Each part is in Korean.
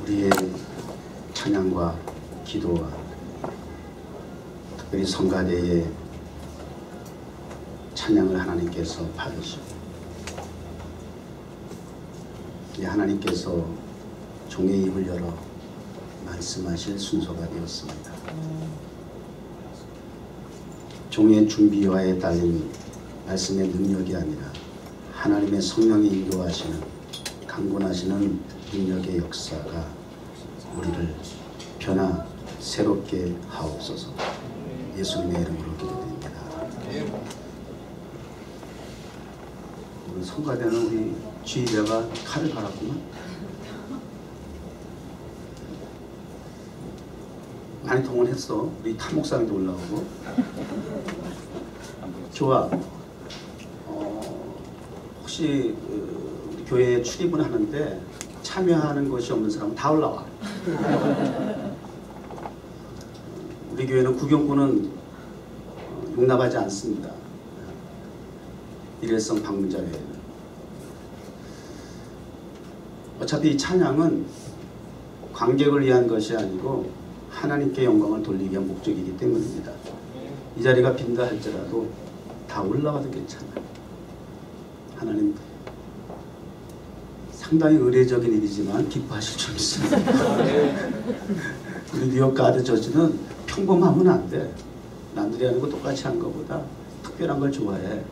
우리의 찬양과 기도와 특별히 성가대의 찬양을 하나님께서 받으시고 하나님께서 종의 입을 열어 말씀하실 순서가 되었습니다. 종의 준비와에 달린 말씀의 능력이 아니라 하나님의 성령이 인도하시는 강권하시는 능력의 역사가 우리를 변화 새롭게 하옵소서. 예수님의 이름으로 기도드립니다. 오늘 성가대는 우리 지휘자가 칼을 갈았구만. 많이 동원했어. 우리 타목사님도 올라오고. 좋아. 혹시 우리 교회에 출입은 하는데 참여하는 것이 없는 사람은 다 올라와. 우리 교회는 구경꾼은 용납하지 않습니다. 일회성 방문자 외에는. 어차피 이 찬양은 관객을 위한 것이 아니고 하나님께 영광을 돌리기 위한 목적이기 때문입니다. 이 자리가 빈다 할지라도 다 올라와도 괜찮아. 하나님 상당히 의례적인 일이지만 기뻐하실 줄 믿습니다. 우리 뉴욕 가드 저지는 평범하면 안 돼. 남들이 하는 거 똑같이 하는 것보다 특별한 걸 좋아해.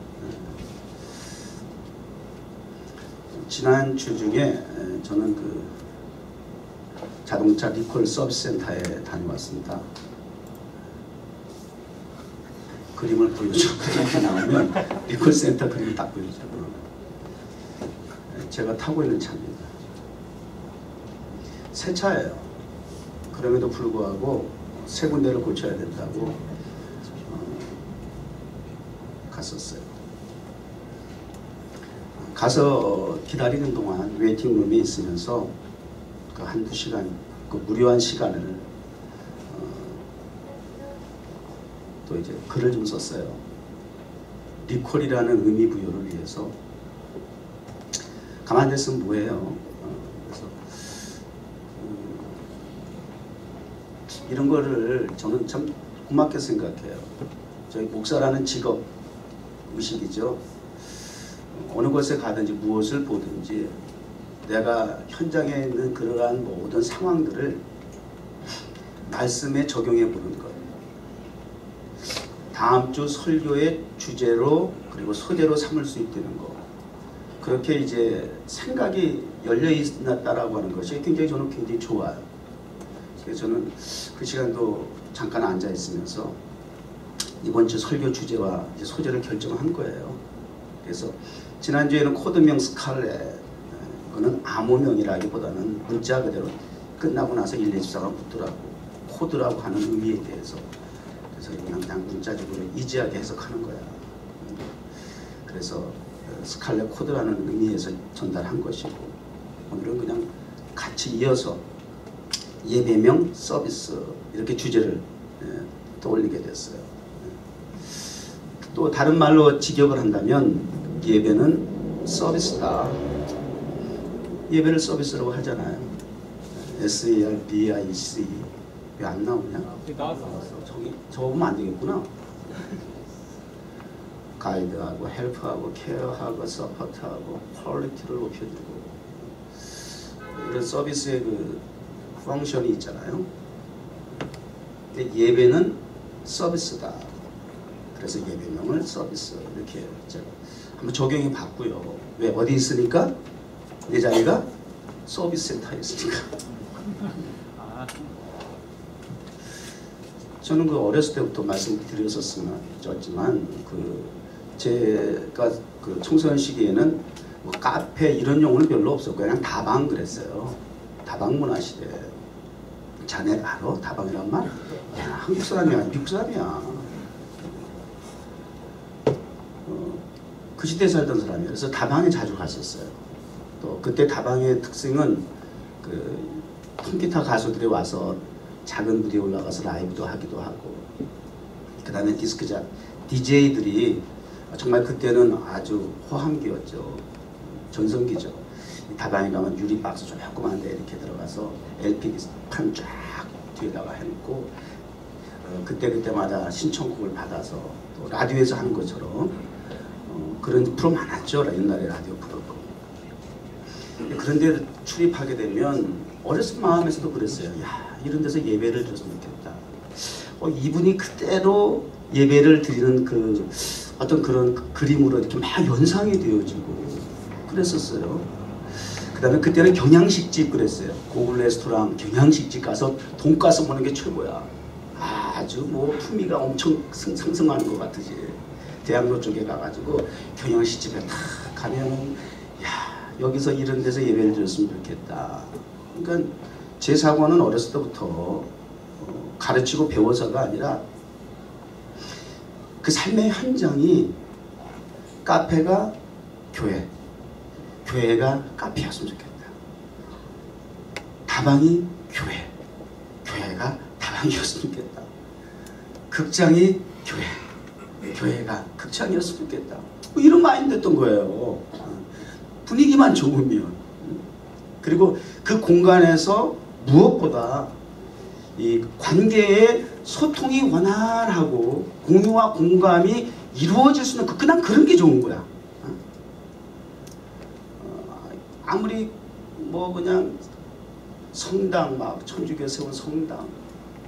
지난 주 중에 저는 그 자동차 리콜 서비스 센터에 다녀왔습니다. 그림을 보여줘. 그림이 나오면 리콜 센터 그림을 딱 보여줘. 제가 타고 있는 차입니다. 새 차예요. 그럼에도 불구하고 세 군데를 고쳐야 된다고 갔었어요. 가서 기다리는 동안 웨이팅룸에 있으면서 그 한두 시간, 그 무료한 시간을 또 이제 글을 좀 썼어요. 리콜이라는 의미 부여를 위해서. 가만히 있으면 뭐예요? 그래서 이런 거를 저는 참 고맙게 생각해요. 저희 목사라는 직업 의식이죠. 어느 곳에 가든지 무엇을 보든지 내가 현장에 있는 그러한 모든 상황들을 말씀에 적용해 보는 것. 다음 주 설교의 주제로 그리고 소재로 삼을 수 있다는 것. 그렇게 이제 생각이 열려 있었다라고 하는 것이 굉장히 저는 굉장히 좋아요. 그래서 저는 그 시간도 잠깐 앉아 있으면서 이번 주 설교 주제와 이제 소재를 결정한 거예요. 그래서 지난주에는 코드명 스칼렛, 그거는 암호명이라기보다는 문자 그대로 끝나고 나서 1, 2, 3가 붙더라고. 코드라고 하는 의미에 대해서. 그래서 그냥 문자적으로 이지하게 해석하는 거야. 그래서 스칼렛 코드라는 의미에서 전달한 것이고, 오늘은 그냥 같이 이어서 예배명 서비스 이렇게 주제를 떠올리게 됐어요. 또 다른 말로 직역을 한다면 예배는 서비스다. 예배를 서비스라고 하잖아요. SERVIC. 왜 안 나오냐? 저거 보면 안 되겠구나. 가이드하고 헬프하고 케어하고 서포트하고 퀄리티를 높여주고 이런 서비스의 그 펑션이 있잖아요. 근데 예배는 서비스다. 그래서 예배명을 서비스 이렇게 제가 한번 적용해 봤고요. 왜 어디 있으니까? 내 자리가 서비스 센터에 있으니까. 저는 그 어렸을 때부터 말씀드렸었지만 제가 그 청소년 시기에는 뭐 카페 이런 용어는 별로 없었고 그냥 다방 그랬어요. 다방 문화 시대. 자네 알아? 다방이란 말? 야, 한국 사람이야, 미국 사람이야. 그 시대에 살던 사람이에요. 그래서 다방에 자주 갔었어요. 또 그때 다방의 특징은 그 통기타 가수들이 와서 작은 무대에 올라가서 라이브도 하기도 하고, 그 다음에 디스크작 DJ들이 정말 그때는 아주 호황기였죠. 전성기죠. 다방에 가면 유리 박스 조그만데 이렇게 들어가서 LP판 쫙 뒤에다가 해놓고 그때마다 신청곡을 받아서 또 라디오에서 하는 것처럼 그런 프로 많았죠. 옛날에 라디오 프로. 그런데 출입하게 되면 어렸을 마음에서도 그랬어요. 야, 이런 데서 예배를 드렸으면 좋겠다. 이분이 그대로 예배를 드리는 그 어떤 그런 그림으로 이렇게 막 연상이 되어지고 그랬었어요. 그 다음에 그때는 경양식집 그랬어요. 고급 레스토랑 경양식집 가서 돈가스 먹는 게 최고야. 아주 뭐 품위가 엄청 상승하는 것 같으지. 대학로 쪽에 가가지고 경양식집에 탁 가면은 야, 여기서 이런 데서 예배를 드렸으면 좋겠다. 그러니까 제 사고는 어렸을 때부터 가르치고 배워서가 아니라 그 삶의 현장이 카페가 교회, 교회가 카페였으면 좋겠다. 다방이 교회, 교회가 다방이었으면 좋겠다. 극장이 교회, 교회가 극장이었으면 좋겠다. 뭐 이런 마인드였던 거예요. 분위기만 좋으면. 그리고 그 공간에서 무엇보다 이 관계의 소통이 원활하고 공유와 공감이 이루어질 수 있는 그냥 그런 게 좋은 거야. 아무리 뭐 그냥 성당 막 천주교 세운 성당,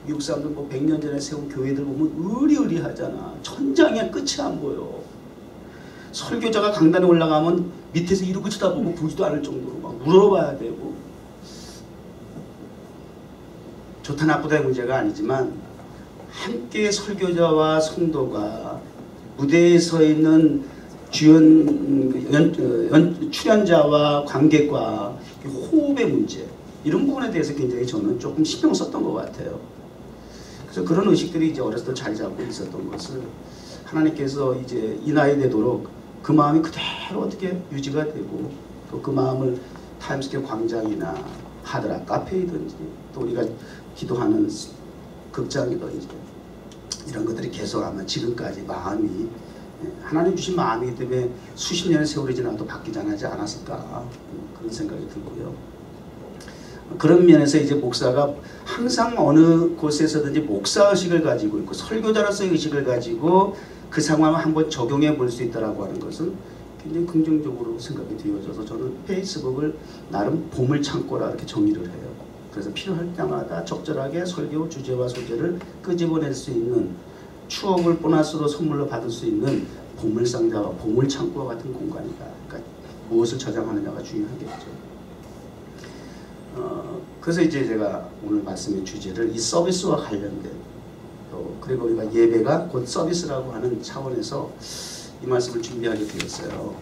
미국 사람들 뭐 100년 전에 세운 교회들 보면 으리으리하잖아. 천장에 끝이 안 보여. 설교자가 강단에 올라가면 밑에서 이러고 쳐다보고 보지도 않을 정도로 막 물어봐야 되고. 좋다 나쁘다의 문제가 아니지만 함께 설교자와 성도가 무대에 서 있는 출연자와 관객과 호흡의 문제, 이런 부분에 대해서 굉장히 저는 조금 신경 썼던 것 같아요. 그래서 그런 의식들이 이제 어렸을 때 자리 잡고 있었던 것을 하나님께서 이제 이 나이 되도록 그 마음이 그대로 어떻게 유지가 되고 또 그 마음을 타임스퀘어 광장이나 하드락 카페이든지 또 우리가 기도하는 극장이든지 이런 것들이 계속 아마 지금까지 마음이 하나님 주신 마음이기 때문에 수십 년의 세월이 지나도 바뀌지 않았을까 그런 생각이 들고요. 그런 면에서 이제 목사가 항상 어느 곳에서든지 목사의식을 가지고 있고 설교자로서의 의식을 가지고 그 상황을 한번 적용해 볼 수 있다고 하는 것은 굉장히 긍정적으로 생각이 되어져서 저는 페이스북을 나름 보물창고라 이렇게 정의를 해요. 그래서 필요할 때마다 적절하게 설교 주제와 소재를 끄집어낼 수 있는 추억을 보너스로 선물로 받을 수 있는 보물상자와 보물창고와 같은 공간이다. 그러니까 무엇을 저장하느냐가 중요하겠죠. 그래서 이제 제가 오늘 말씀의 주제를 이 서비스와 관련된 또 그리고 우리가 예배가 곧 서비스라고 하는 차원에서 이 말씀을 준비하게 되었어요.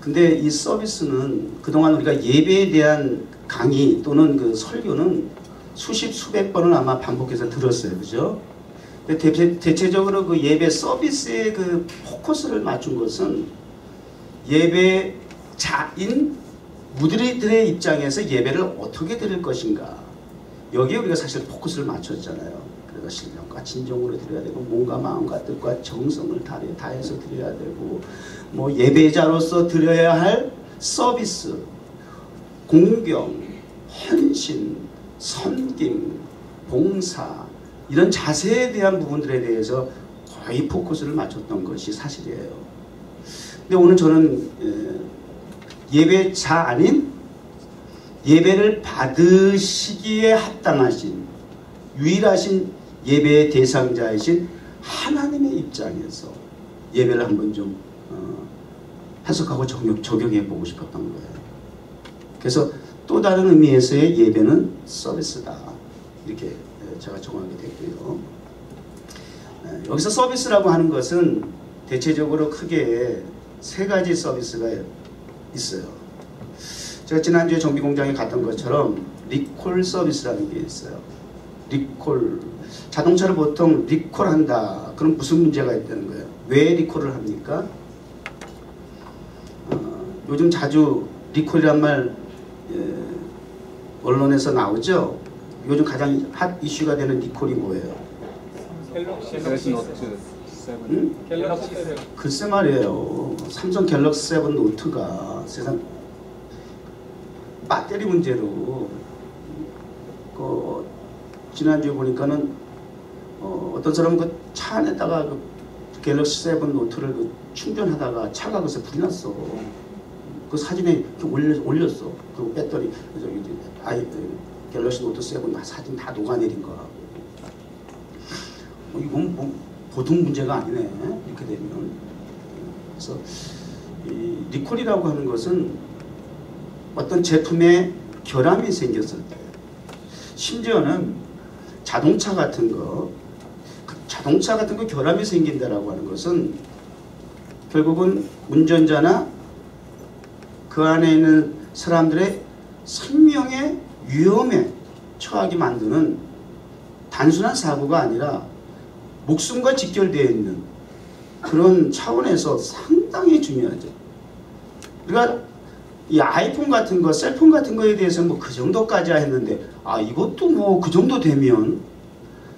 근데 이 서비스는 그동안 우리가 예배에 대한 강의 또는 그 설교는 수십 수백 번을 아마 반복해서 들었어요. 그죠? 근데 대체적으로 그 예배 서비스에 그 포커스를 맞춘 것은 예배자인 무드리들의 입장에서 예배를 어떻게 드릴 것인가, 여기에 우리가 사실 포커스를 맞췄잖아요. 그래서 신령과 진정으로 드려야 되고 몸과 마음과 뜻과 정성을 다해서 드려야 되고 뭐 예배자로서 드려야 할 서비스, 공경, 헌신, 섬김, 봉사, 이런 자세에 대한 부분들에 대해서 거의 포커스를 맞췄던 것이 사실이에요. 근데 오늘 저는 예배자 아닌 예배를 받으시기에 합당하신 유일하신 예배의 대상자이신 하나님의 입장에서 예배를 한번 좀 해석하고 적용해 보고 싶었던 거예요. 그래서 또 다른 의미에서의 예배는 서비스다, 이렇게 제가 정하게 됐고요. 여기서 서비스라고 하는 것은 대체적으로 크게 세 가지 서비스가 있어요. 제가 지난주에 정비공장에 갔던 것처럼 리콜 서비스라는 게 있어요. 리콜, 자동차를 보통 리콜한다. 그럼 무슨 문제가 있다는 거예요? 왜 리콜을 합니까? 요즘 자주 리콜이란 말 언론에서 나오죠. 요즘 가장 핫 이슈가 되는 리콜이 뭐예요? 갤럭시 노트 7. 응? 글쎄 말이에요. 삼성 갤럭시 7 노트가 세상 배터리 문제로 지난주에 보니까는 어떤 사람은 그 차 안에다가 그 갤럭시 7 노트를 충전하다가 차가 그래서 불이 났어. 그 사진에 올렸어. 그 배터리 갤럭시 노트 7 사진 다 녹아내린 거야. 이건 뭐 보통 문제가 아니네. 이렇게 되면. 그래서 이 리콜이라고 하는 것은 어떤 제품에 결함이 생겼을 때, 심지어는 자동차 같은 거 결함이 생긴다라고 하는 것은 결국은 운전자나 그 안에 있는 사람들의 생명의 위험에 처하게 만드는 단순한 사고가 아니라 목숨과 직결되어 있는 그런 차원에서 상당히 중요하죠. 그러니까 이 아이폰 같은 거, 셀폰 같은 거에 대해서 뭐 그 정도까지야 했는데, 이것도 뭐 그 정도 되면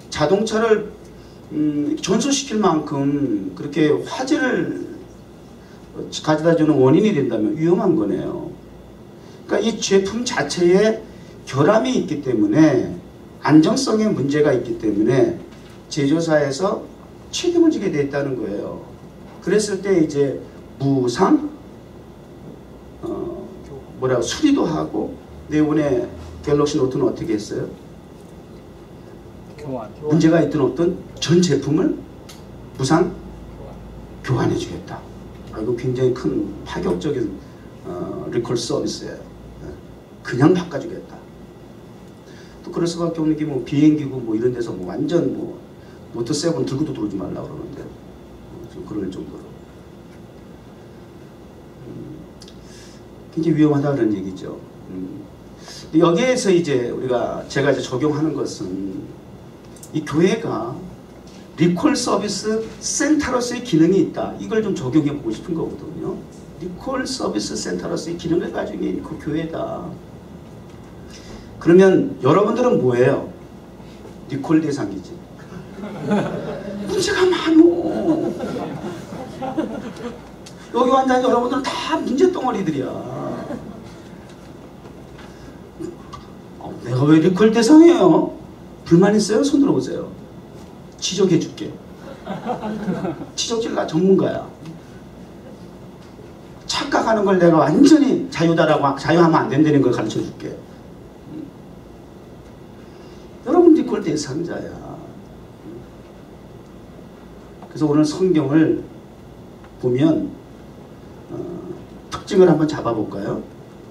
자동차를 전소시킬 만큼 그렇게 화재를 가져다 주는 원인이 된다면 위험한 거네요. 그러니까 이 제품 자체에 결함이 있기 때문에, 안정성에 문제가 있기 때문에 제조사에서 책임을 지게 돼 있다는 거예요. 그랬을 때 이제 무상 수리도 하고. 내년에 갤럭시 노트는 어떻게 했어요? 문제가 있든 없든 전 제품을 무상 교환해 주겠다. 이거 굉장히 큰 파격적인 리콜 서비스예요. 그냥 바꿔주겠다. 또 그럴 수밖에 없는 게 뭐 비행기고 뭐 이런 데서 뭐 완전 뭐 노트 7 들고도 들어오지 말라고 그러는데 좀 그럴 정도로 굉장히 위험하다 그런 얘기죠. 여기에서 이제 제가 이제 적용하는 것은 이 교회가 리콜 서비스 센터로서의 기능이 있다. 이걸 좀 적용해 보고 싶은 거거든요. 리콜 서비스 센터로서의 기능을 가지고 있는 그 교회다. 그러면 여러분들은 뭐예요? 리콜 대상이지. 문제가 많어. 여기 완전히 여러분들은 다 문제 덩어리들이야. 내가 왜 리콜 대상이에요? 불만 있어요? 손 들어보세요. 지적해 줄게. 지적질 나 전문가야. 착각하는 걸 내가 완전히 자유하면 안 된다는 걸 가르쳐 줄게. 여러분 리콜 대상자야. 그래서 오늘 성경을 보면 특징을 한번 잡아볼까요?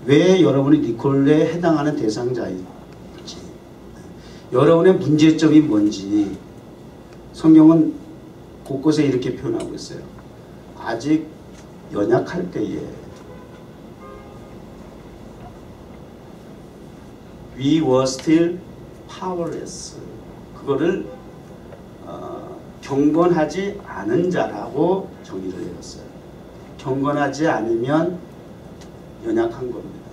왜 여러분이 리콜에 해당하는 대상자인지, 여러분의 문제점이 뭔지 성경은 곳곳에 이렇게 표현하고 있어요. 아직 연약할 때에 We were still powerless. 그거를 경건하지 않은 자라고 정의를 내렸어요. 경건하지 않으면 연약한 겁니다.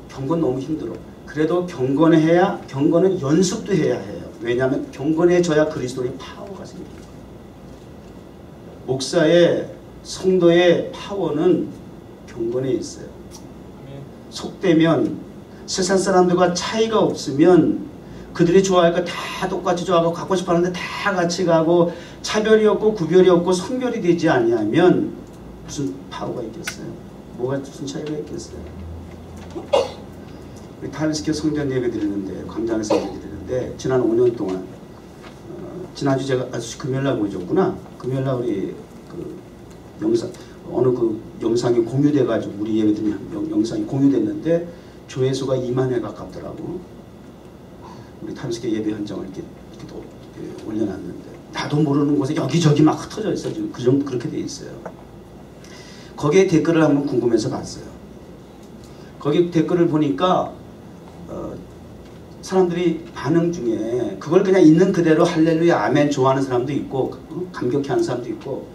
경건 너무 힘들어. 그래도 경건은 연습도 해야 해요. 왜냐하면 경건해져야 그리스도의 파워가 생깁니다. 목사의, 성도의 파워는 경건에 있어요. 속되면, 세상 사람들과 차이가 없으면 그들이 좋아할 거 다 똑같이 좋아하고 갖고 싶어 하는데 다 같이 가고, 차별이 없고 구별이 없고 성별이 되지 아니하면 무슨 파워가 있겠어요? 무슨 차이가 있겠어요? 우리 타임스퀘어 성전 예배 드리는데, 광장에서 예배 드리는데 지난 5년 동안 지난주 제가 금요일날 보여줬구나. 금요일날 우리 그 영상, 어느 그 영상이 공유돼가지고 우리 예배 드리는 영상이 공유됐는데 조회수가 2만회 가깝더라고. 우리 타임스퀘어 예배 현장을 이렇게 올려놨는데, 나도 모르는 곳에 여기저기 막 흩어져 있어. 지금 그 정도 그렇게 돼 있어요. 거기에 댓글을 한번 궁금해서 봤어요. 거기 댓글을 보니까 사람들이 반응 중에 그걸 그냥 있는 그대로 할렐루야 아멘 좋아하는 사람도 있고, 감격해하는 사람도 있고,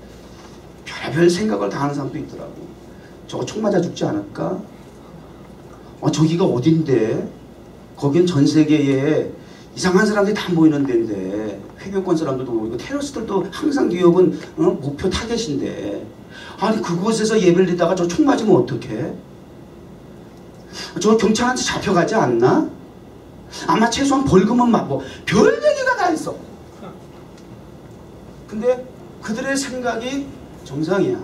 별별 생각을 다 하는 사람도 있더라고. 저거 총 맞아 죽지 않을까? 저기가 어딘데? 거긴 전 세계에 이상한 사람들이 다 모이는 데인데, 회교권 사람들도 모이고 테러리스트들도 항상 뉴욕은 목표 타겟인데, 아니 그곳에서 예배를 드리다가 저 총 맞으면 어떡해? 저 경찰한테 잡혀가지 않나? 아마 최소한 벌금은 맞고 별 얘기가 다 있어. 근데 그들의 생각이 정상이야.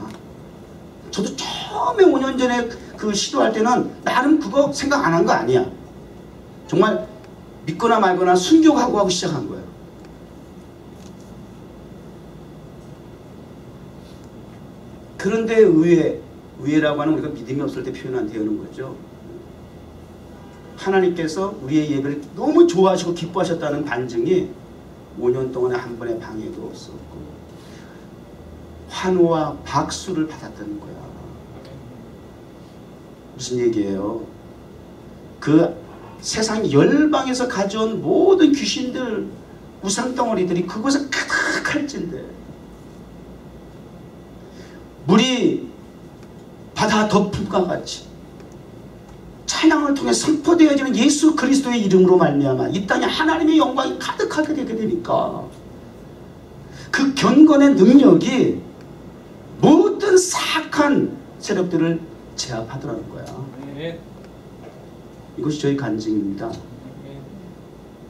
저도 처음에 5년 전에 그 시도할 때는 나름 그거 생각 안 한 거 아니야. 정말 믿거나 말거나 순교하고 하고 시작한 거야. 그런데 의외라고 하는 우리가 믿음이 없을 때 표현한 되는 거죠. 하나님께서 우리의 예배를 너무 좋아하시고 기뻐하셨다는 반증이 5년 동안에 한 번의 방해도 없었고 환호와 박수를 받았다는 거야. 무슨 얘기예요? 그 세상 열방에서 가져온 모든 귀신들, 우상덩어리들이 그곳에 가득할진데 물이 바다 덮음과 같이 찬양을 통해 선포되어지는 예수 그리스도의 이름으로 말미암아 이 땅에 하나님의 영광이 가득하게 되게 되니까 그 경건의 능력이 모든 사악한 세력들을 제압하더라는 거야. 이것이 저희 간증입니다.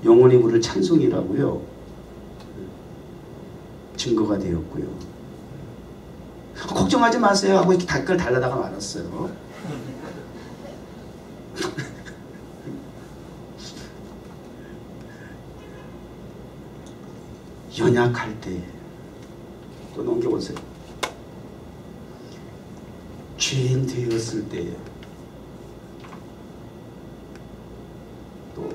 영혼이 부를 찬송이라고요. 증거가 되었고요. 걱정하지 마세요 하고 이렇게 댓글 달라다가 말았어요. 연약할 때 또 넘겨보세요. 죄인 되었을 때에 또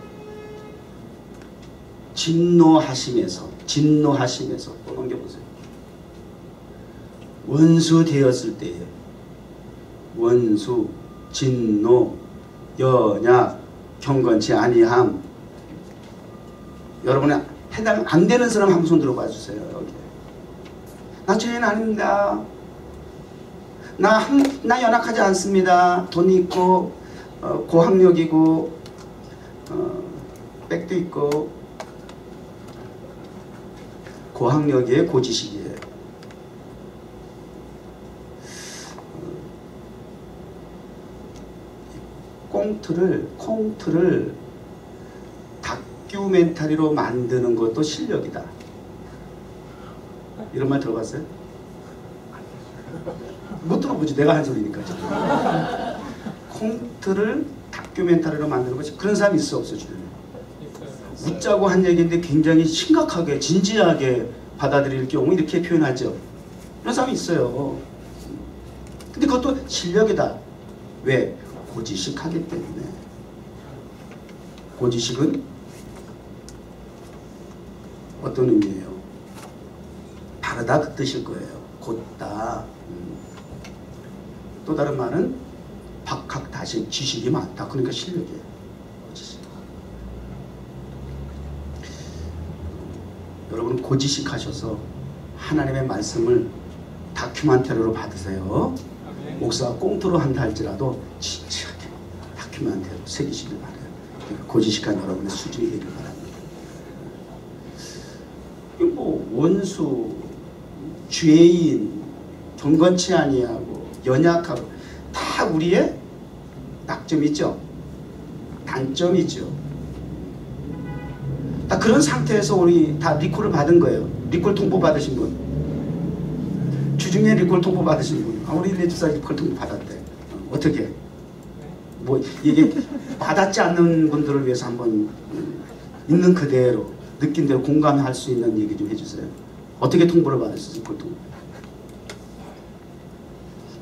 진노하심에서 또 넘겨보세요. 원수 되었을 때에 원수, 진노, 연약, 경건치 아니함. 여러분이 해당 안 되는 사람 한 손 들어봐 주세요. 여기. 나 죄인 아닙니다. 나 연약하지 않습니다. 돈 있고 고학력이고 백도 있고 고학력이에요, 고지식이에요. 콩트를 다큐멘터리로 만드는 것도 실력이다. 이런 말 들어봤어요? 못 들어보지. 내가 한 소리니까 지금. 콩트를 다큐멘터리로 만드는 거지. 그런 사람이 있어 없어 주변에? 웃자고 한 얘기인데 굉장히 심각하게 진지하게 받아들일 경우 이렇게 표현하죠. 그런 사람이 있어요. 근데 그것도 실력이다. 왜? 고지식하기 때문에. 고지식은 어떤 의미예요? 바르다 그 뜻일 거예요. 곧다. 또 다른 말은 박학다식, 지식이 많다. 그러니까 실력이에요. 고지식. 여러분 고지식 하셔서 하나님의 말씀을 다큐멘터리로 받으세요. 목사가 꽁트로 한다 할지라도 진지하게 다큐멘터리로 새기시길 바라요. 고지식한 여러분의 수준이 되길 바랍니다. 뭐 원수, 죄인, 경건치 아니하고 연약하고 다 우리의 약점이죠. 단점이죠. 다 그런 상태에서 우리 다 리콜을 받은 거예요. 리콜 통보 받으신 분, 주중에 리콜 통보 받으신 분, 우리 집사 리콜 통보 받았대. 어떻게? 뭐 이게 받았지 않는 분들을 위해서 한번 있는 그대로 느낀 대로 공감할 수 있는 얘기 좀 해주세요. 어떻게 통보를 받으셨어요? 리콜 통보.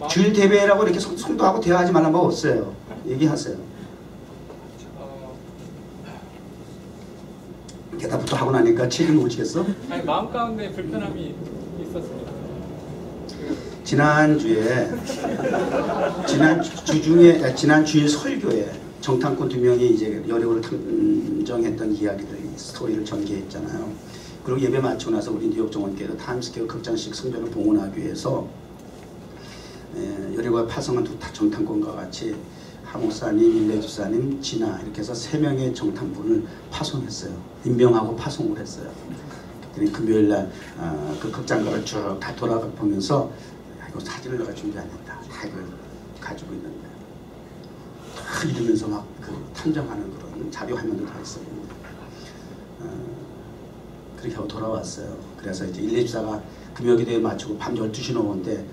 주일 대회라고 이렇게 성도하고 대화하지 말란 법 없어요. 얘기하세요. 대답부터 하고 나니까 책임을 오시겠어? 아니, 마음 가운데 불편함이 있었습니다. 지난 주일 설교에 정탐꾼 2명이 이제 여력을 탐정했던 이야기들, 스토리를 전개했잖아요. 그리고 예배 마치고 나서 우리 뉴욕 정원교회도 타임스퀘어 극장식 성전을 봉헌하기 위해서 여력을 파송한 두 정탐꾼과 같이 하목사님, 일레 집사님, 진아 이렇게 해서 3명의 정탐꾼을 파송했어요. 임명하고 파송을 했어요. 금요일날 그 극장가를 쭉 다 돌아가 보면서 이거 사진을 내가 준비 안 했다. 다 이걸 가지고 있는데 막 이러면서 막 그 탐정하는 그런 자료 화면도 다 있어요. 그렇게 하고 돌아왔어요. 그래서 이제 119가 금요기도에 맞추고 밤 12시 넘었는데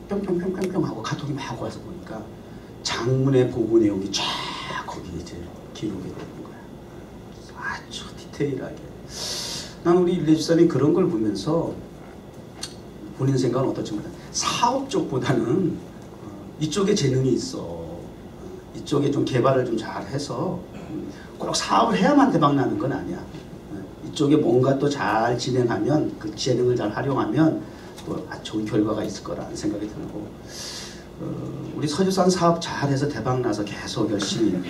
뿅뿅뿅뿅뿅 하고 카톡이 막 와서 보니까 장문의 보고 내용이 쫙 거기 이제 기록이 되는 거야. 아주 디테일하게. 난 우리 119이 그런 걸 보면서 본인 생각은 어떨지 몰라. 사업 쪽보다는 이쪽에 재능이 있어. 이쪽에 좀 개발을 좀 잘해서 꼭 사업을 해야만 대박 나는 건 아니야. 이쪽에 뭔가 또 잘 진행하면 그 재능을 잘 활용하면 또 좋은 결과가 있을 거라는 생각이 들고 우리 서주산 사업 잘해서 대박 나서 계속 열심히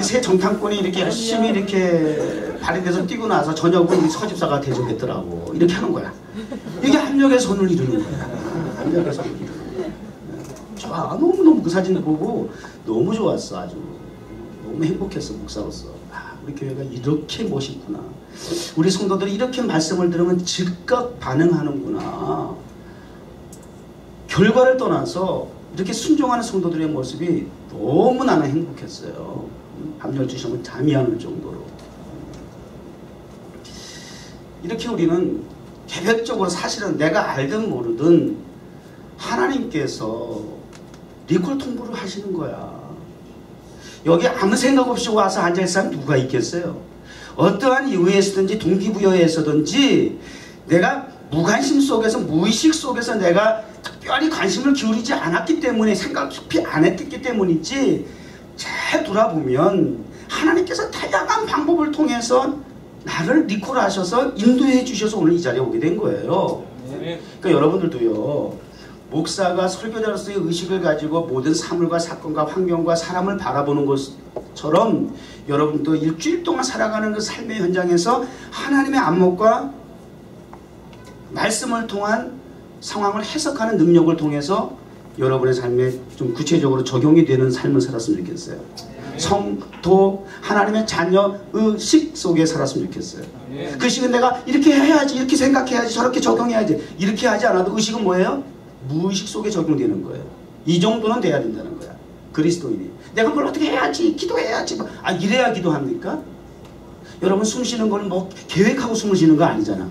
새 정탐꾼이 이렇게 열심히 이렇게 발휘돼서 뛰고 나서 저녁은 우리 서집사가 대접했더라고 이렇게 하는 거야. 이게 합력의 손을 이루는 거야. 합력의 손을 이루는 거야. 좋아. 너무너무 그 사진 보고 너무 좋았어. 아주 너무 행복했어. 목사로서. 우리 교회가 이렇게 멋있구나. 우리 성도들이 이렇게 말씀을 들으면 즉각 반응하는구나. 결과를 떠나서 이렇게 순종하는 성도들의 모습이 너무 나는 행복했어요. 밤 12시면 잠이 안 올 정도로. 이렇게 우리는 개별적으로 사실은 내가 알든 모르든 하나님께서 리콜 통보를 하시는 거야. 여기 아무 생각 없이 와서 앉아있을 사람 누가 있겠어요? 어떠한 이유에서든지 동기부여에서든지 내가 무관심 속에서 무의식 속에서 내가 특별히 관심을 기울이지 않았기 때문에 생각 깊이 안 했기 때문이지 잘 돌아보면 하나님께서 다양한 방법을 통해서 나를 리콜하셔서 인도해 주셔서 오늘 이 자리에 오게 된 거예요. 그러니까 여러분들도요. 목사가 설교자로서의 의식을 가지고 모든 사물과 사건과 환경과 사람을 바라보는 것처럼 여러분도 일주일 동안 살아가는 그 삶의 현장에서 하나님의 안목과 말씀을 통한 상황을 해석하는 능력을 통해서 여러분의 삶에 좀 구체적으로 적용이 되는 삶을 살았으면 좋겠어요. 성도 하나님의 자녀 의식 속에 살았으면 좋겠어요. 그 의식은 내가 이렇게 해야지, 이렇게 생각해야지, 저렇게 적용해야지. 이렇게 하지 않아도 의식은 뭐예요? 무의식 속에 적용되는 거예요. 이 정도는 돼야 된다는 거야. 그리스도인이. 내가 뭘 어떻게 해야지, 기도해야지. 이래야 기도합니까? 여러분 숨 쉬는 걸 뭐 계획하고 숨을 쉬는 거 아니잖아.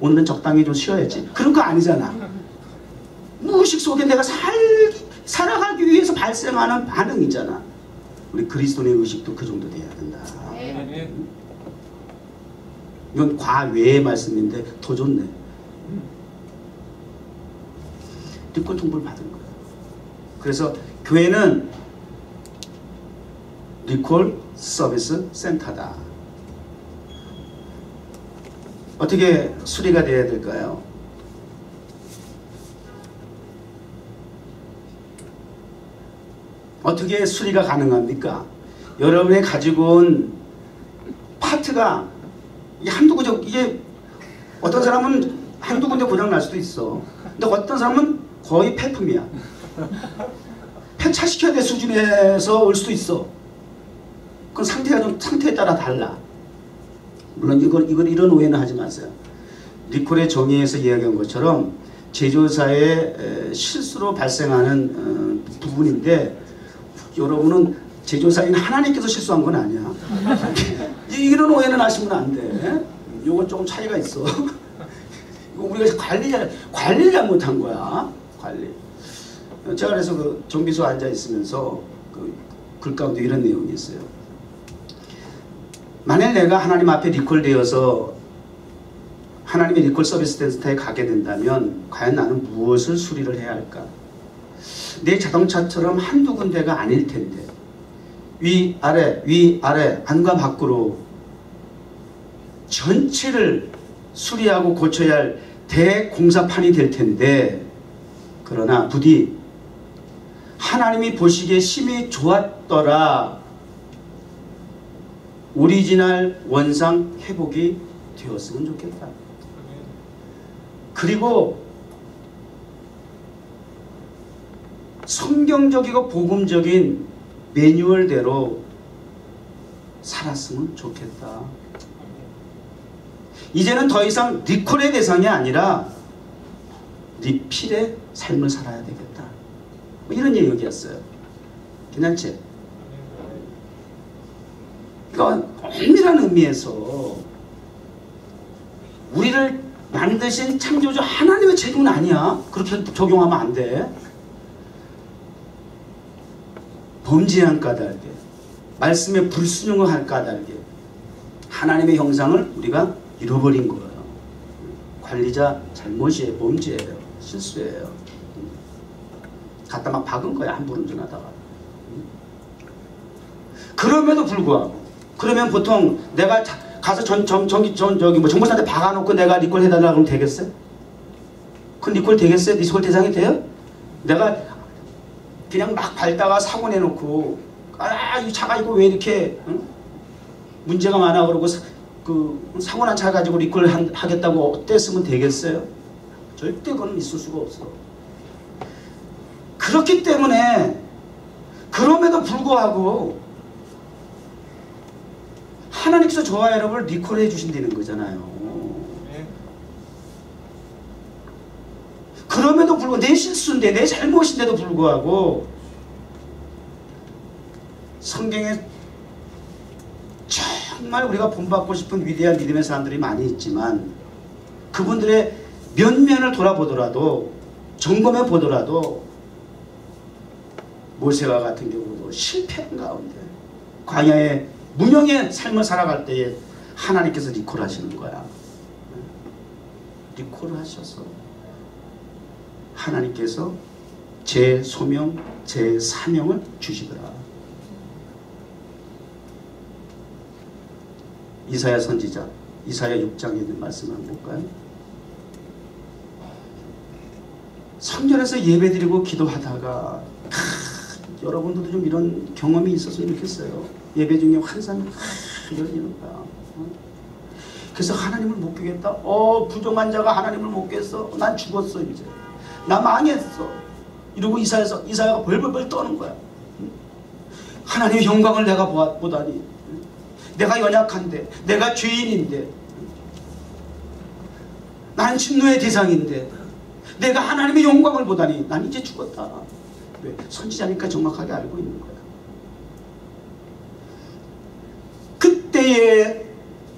오늘은 적당히 좀 쉬어야지. 그런 거 아니잖아. 무의식 속에 내가 살아가기 위해서 발생하는 반응이잖아. 우리 그리스도인의 의식도 그 정도 돼야 된다. 이건 과외의 말씀인데 더 좋네. 리콜 통보를 받은 거예요. 그래서 교회는 리콜 서비스 센터다. 어떻게 수리가 돼야 될까요? 어떻게 수리가 가능합니까? 여러분이 가지고 온 파트가 한두 군데, 이게 어떤 사람은 한두 군데 고장 날 수도 있어. 근데 어떤 사람은 거의 폐품이야. 폐차시켜야 될 수준에서 올 수도 있어. 그건 상태에 따라 달라. 물론 이걸 이런 오해는 하지 마세요. 리콜의 정의에서 이야기한 것처럼 제조사의 실수로 발생하는 부분인데 여러분은 제조사인 하나님께서 실수한 건 아니야. 이런 오해는 하시면 안 돼. 이건 조금 차이가 있어. 이거 우리가 관리를 잘못한 거야. 관리. 제가 그래서 그 정비소에 앉아 있으면서 그 글 가운데 이런 내용이 있어요. 만약 내가 하나님 앞에 리콜되어서 하나님의 리콜 서비스 센터에 가게 된다면 과연 나는 무엇을 수리를 해야 할까? 내 자동차처럼 한두 군데가 아닐 텐데 위아래 안과 밖으로 전체를 수리하고 고쳐야 할 대공사판이 될 텐데 그러나 부디 하나님이 보시기에 심히 좋았더라 오리지널 원상 회복이 되었으면 좋겠다. 그리고 성경적이고 복음적인 매뉴얼대로 살았으면 좋겠다. 이제는 더 이상 리콜의 대상이 아니라 리필의 삶을 살아야 되겠다. 뭐 이런 얘기였어요. 괜찮지? 그러니까 엄밀한 의미에서 우리를 만드신 창조주 하나님의 책임은 아니야. 그렇게 적용하면 안 돼. 범죄한 까닭에, 말씀에 불순종할 까닭에 하나님의 형상을 우리가 잃어버린 거예요. 관리자 잘못이에요. 범죄예요. 실수예요. 갖다 막 박은 거야. 함부로 운전하다가. 그럼에도 불구하고, 그러면 보통 내가 가서 저기 뭐 정보사한테 박아놓고 내가 리콜 해달라고 하면 되겠어요? 그건 리콜 되겠어요? 리콜 대상이 돼요? 내가 그냥 막 밟다가 사고 내놓고, 이 차가 이거 왜 이렇게 문제가 많아 그러고 사고 난 차 가지고 리콜 하겠다고 어땠으면 되겠어요? 절대 그건 있을 수가 없어. 그렇기 때문에 그럼에도 불구하고 하나님께서 저와 여러분을 리콜해 주신다는 거잖아요. 그럼에도 불구하고 내 실수인데 내 잘못인데도 불구하고 성경에 정말 우리가 본받고 싶은 위대한 믿음의 사람들이 많이 있지만 그분들의 면면을 돌아보더라도 점검해 보더라도 모세와 같은 경우도 실패한 가운데 광야의 무명의 삶을 살아갈 때에 하나님께서 리콜하시는 거야. 리콜을 하셔서 하나님께서 제 소명, 제 사명을 주시더라. 이사야 선지자, 이사야 6장에 있는 말씀을 한번 볼까요? 성전에서 예배드리고 기도하다가 여러분들도 좀 이런 경험이 있었으면 좋겠어요. 예배 중에 환상이 열리는 거야. 그래서 하나님을 못 깨겠다. 부정한 자가 하나님을 못 깼어. 난 죽었어 이제. 나 망했어. 이러고 이사야가 벌벌벌 떠는 거야. 하나님의 영광을 내가 보다니. 내가 연약한데, 내가 죄인인데, 난 진노의 대상인데, 내가 하나님의 영광을 보다니 난 이제 죽었다. 왜? 선지자니까 정확하게 알고 있는 거야. 그때에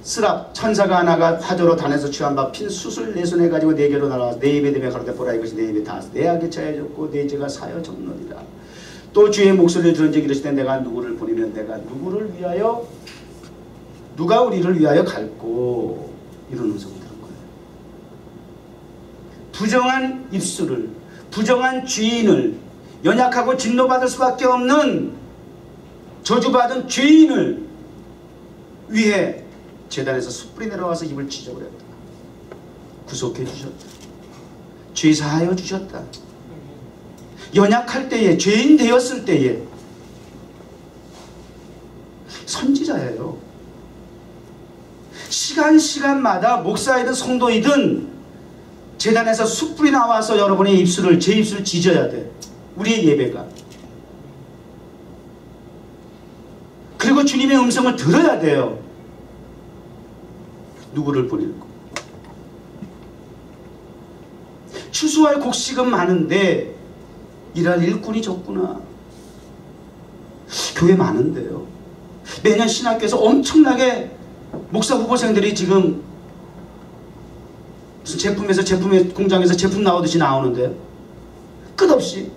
스랍 천사가 하나가 화조로 단에서 취한 바 핀 숯을 내 손에 가지고 내게로 날아와서 내 입에 대며 가로되 보라 이것이 내 입에 닿아서 내 악이 차여졌고 내 죄가 사여 접느니라. 또 주의 목소리를 들은즉 이르시되 내가 누구를 보내면 내가 누가 우리를 위하여 갈고 이런 음성을 들은 거예요. 부정한 입술을, 부정한 죄인을, 연약하고 진노받을 수밖에 없는 저주받은 죄인을 위해 제단에서 숯불이 내려와서 입을 찢어버렸다. 구속해 주셨다. 죄 사하여 주셨다. 연약할 때에, 죄인 되었을 때에 선지자예요. 시간마다 목사이든 성도이든 제단에서 숯불이 나와서 여러분의 입술을, 제 입술을 찢어야 돼. 우리의 예배가. 그리고 주님의 음성을 들어야 돼요. 누구를 보내고. 추수할 곡식은 많은데 일할 일꾼이 적구나. 교회 많은데요. 매년 신학교에서 엄청나게 목사 후보생들이 지금 무슨 제품의 공장에서 제품 나오듯이 나오는데 끝없이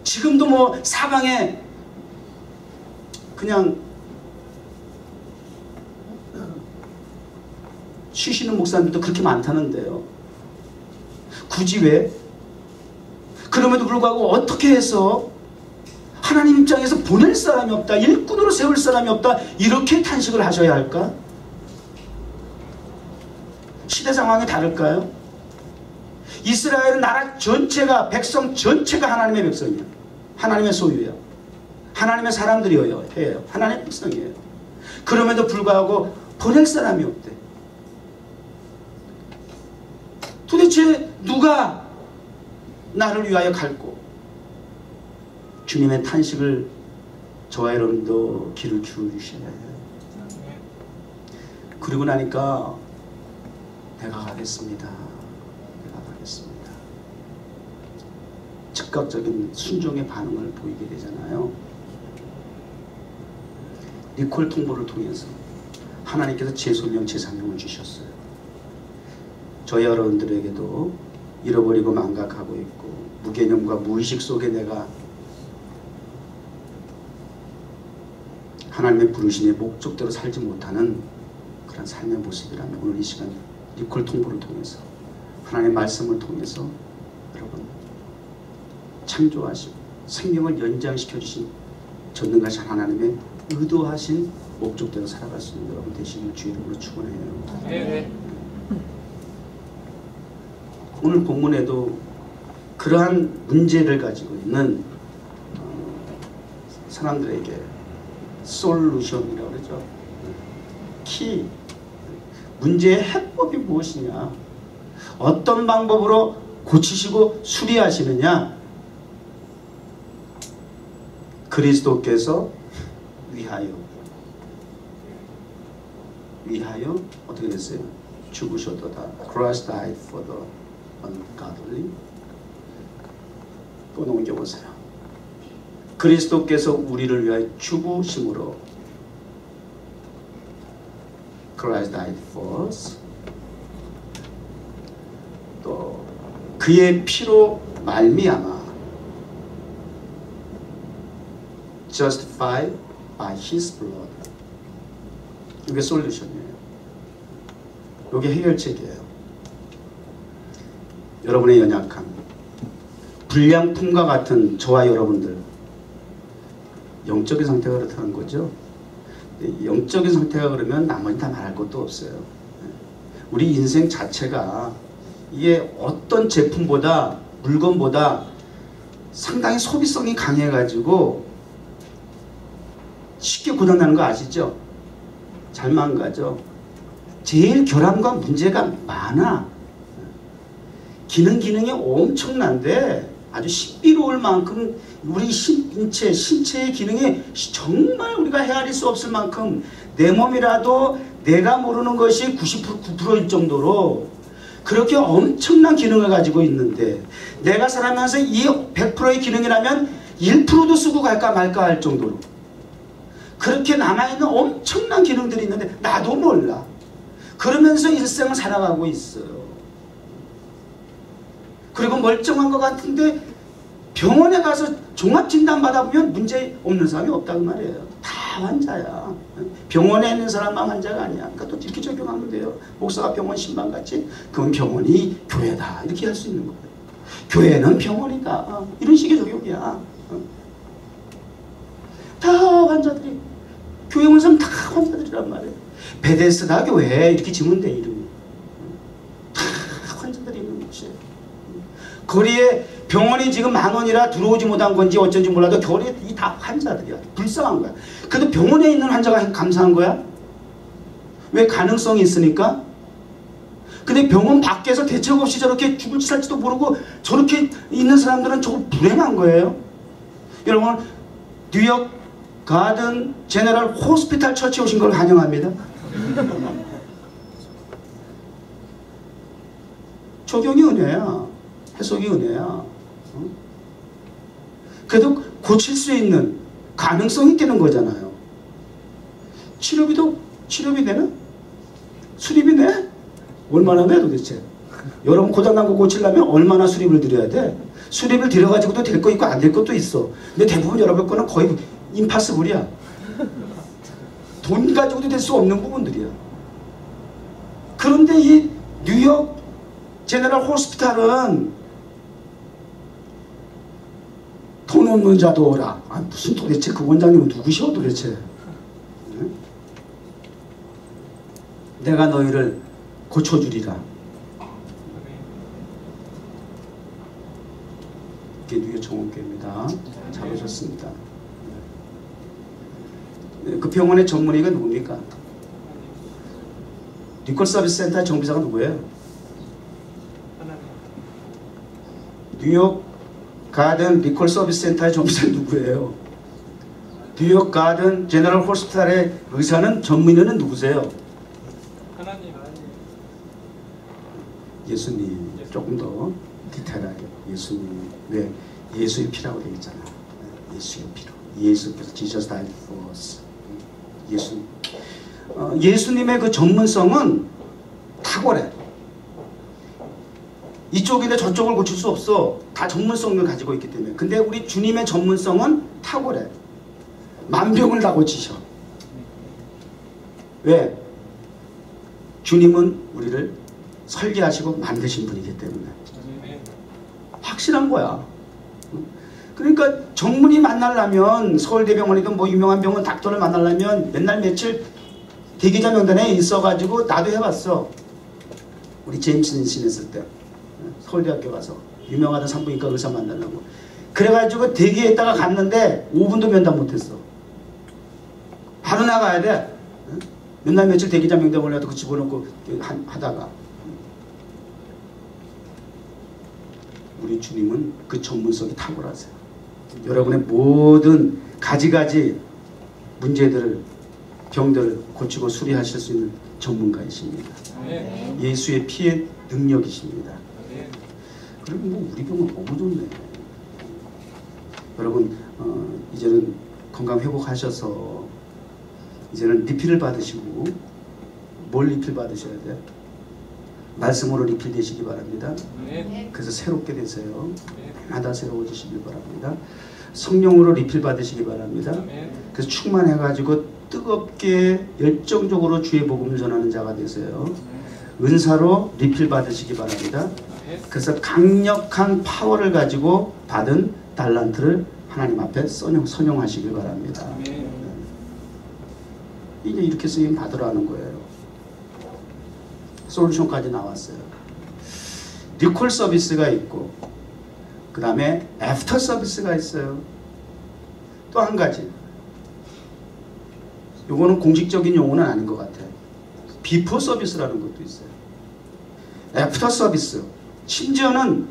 지금도 뭐 사방에 그냥 쉬시는 목사님들도 그렇게 많다는데요. 굳이 왜? 그럼에도 불구하고 어떻게 해서 하나님 입장에서 보낼 사람이 없다, 일꾼으로 세울 사람이 없다, 이렇게 탄식을 하셔야 할까? 시대 상황이 다를까요? 이스라엘은 나라 전체가, 백성 전체가 하나님의 백성이에요. 하나님의 소유예요. 하나님의 사람들이에요. 하나님의 백성이에요. 그럼에도 불구하고 보낼 사람이 없대. 도대체 누가 나를 위하여 갈고? 주님의 탄식을 저와 여러분도 귀를 주셔야 해요. 그리고 나니까 내가 가겠습니다. 내가 가겠습니다. 즉각적인 순종의 반응을 보이게 되잖아요. 니콜 통보를 통해서 하나님께서 제2명, 제3명을 주셨어요. 저희 여러분들에게도 잃어버리고 망각하고 있고 무개념과 무의식 속에 내가 하나님의 부르심의 목적대로 살지 못하는 그런 삶의 모습이라면 오늘 이 시간 니콜 통보를 통해서 하나님의 말씀을 통해서 여러분 창조하시고 생명을 연장시켜 주신 전능하신 하나님의 의도하신 목적대로 살아갈 수 있는 여러분 되시길 주의 이름으로 축원해요. 네. 오늘 본문에도 그러한 문제를 가지고 있는 사람들에게 솔루션이라고 그러죠. 키, 문제의 해법이 무엇이냐, 어떤 방법으로 고치시고 수리하시느냐, 그리스도께서 위하여 어떻게 됐어요? 죽으셨도다. Christ died for the ungodly. 또 넘겨보세요. 그리스도께서 우리를 위하여 죽으심으로 Christ died for us. 또 그의 피로 말미암아 justified by His blood. 이게 솔루션이에요. 이게 해결책이에요. 여러분의 연약함, 불량품과 같은 저와 여러분들 영적인 상태가 그렇다는 거죠. 영적인 상태가 그러면 나머지 다 말할 것도 없어요. 우리 인생 자체가 이게 어떤 제품보다 물건보다 상당히 소비성이 강해가지고 쉽게 고장나는 거 아시죠? 잘 망가져. 제일 결함과 문제가 많아. 기능이 엄청난데 아주 신비로울 만큼 우리 신체의 기능이 정말 우리가 헤아릴 수 없을 만큼 내 몸이라도 내가 모르는 것이 99%일 정도로 그렇게 엄청난 기능을 가지고 있는데 내가 살아가면서 이 100%의 기능이라면 1%도 쓰고 갈까 말까 할 정도로 그렇게 남아있는 엄청난 기능들이 있는데 나도 몰라. 그러면서 일생을 살아가고 있어요. 그리고 멀쩡한 것 같은데 병원에 가서 종합진단 받아보면 문제 없는 사람이 없다고 말이에요. 다 환자야. 병원에 있는 사람만 환자가 아니야. 그러니까 또 이렇게 적용하면 돼요. 목사가 병원 신방같이 그건 병원이 교회다. 이렇게 할 수 있는 거예요. 교회는 병원이다. 이런 식의 적용이야. 다 환자들이 교회 온 사람 다 환자들이란 말이에요. 베데스다 교회 이렇게 지면 돼 이름이. 다 환자들이 있는 곳이에요. 거리에 병원이 지금 10,000원이라 들어오지 못한 건지 어쩐지 몰라도 거리에 다 환자들이야. 불쌍한 거야. 그래도 병원에 있는 환자가 감사한 거야? 왜? 가능성이 있으니까. 근데 병원 밖에서 대책 없이 저렇게 죽을지 살지도 모르고 저렇게 있는 사람들은 저거 불행한 거예요. 여러분 뉴욕 가든 제너럴 호스피탈 처치에 오신 걸 환영합니다. 적용이 은혜야. 해석이 은혜야. 그래도 고칠 수 있는 가능성이 있다는 거잖아요. 치료비 되나? 수리비 내? 얼마나 내 도대체? 여러분 고장난 거 고치려면 얼마나 수리비를 드려야 돼? 수리비를 들여가지고도 될 거 있고 안 될 것도 있어. 근데 대부분 여러분 거는 거의 임파서블이야. 돈 가지고도 될 수 없는 부분들이야. 그런데 이 뉴욕 제너럴 호스피탈은 돈 없는 자도 오라. 무슨 도대체 그 원장님은 누구시오 도대체? 응? 내가 너희를 고쳐주리라. 이게 뉴욕 정원교회입니다. 잘 오셨습니다. 그 병원의 전문의가 누굽니까? 니콜 서비스 센터의 정비사가 누구예요? 뉴욕 가든 니콜 서비스 센터의 정비사는 누구예요? 뉴욕 가든 제너럴 호스피탈의 의사는 전문의는 누구세요? 하나님. 예수님. 조금 더 디테일하게 예수님. 왜? 예수의 피라고 되어 있잖아. 예수의 피로. 예수께서 Jesus died for us. 예수님의 그 전문성은 탁월해. 이쪽인데 저쪽을 고칠 수 없어. 다 전문성을 가지고 있기 때문에. 근데 우리 주님의 전문성은 탁월해. 만병을 다 고치셔. 왜? 주님은 우리를 설계하시고 만드신 분이기 때문에. 확실한 거야. 그러니까 전문의 만나려면, 서울대병원이든 뭐 유명한 병원 닥터를 만나려면 맨날 며칠 대기자 명단에 있어가지고, 나도 해봤어. 우리 제임스 닌슨 했을 때 서울대학교 가서 유명한 산부인과 의사 만나려고 그래가지고 대기했다가 갔는데 5분도 면담 못했어. 바로 나가야 돼. 맨날 며칠 대기자 명단을 해도 집어넣고 하다가. 우리 주님은 그 전문성이 탁월하세요. 여러분의 모든 가지가지 문제들을, 병들을 고치고 수리하실 수 있는 전문가이십니다. 예수의 피의 능력이십니다. 그리고 뭐 우리 병은 너무 좋네. 여러분 이제는 건강 회복하셔서 이제는 리필을 받으시고, 뭘 리필 받으셔야 돼? 말씀으로 리필 되시기 바랍니다. 그래서 새롭게 되세요. 하다 새로워지시길 바랍니다. 성령으로 리필 받으시기 바랍니다. 그래서 충만해가지고 뜨겁게 열정적으로 주의 복음을 전하는 자가 되세요. 은사로 리필 받으시기 바랍니다. 그래서 강력한 파워를 가지고 받은 달란트를 하나님 앞에 선용하시길 바랍니다. 이게 이렇게 쓰임 받으라는 거예요. 솔루션까지 나왔어요. 리콜 서비스가 있고, 그 다음에 애프터 서비스가 있어요. 또 한 가지, 요거는 공식적인 용어는 아닌 것 같아요. 비포 서비스라는 것도 있어요. 애프터 서비스, 심지어는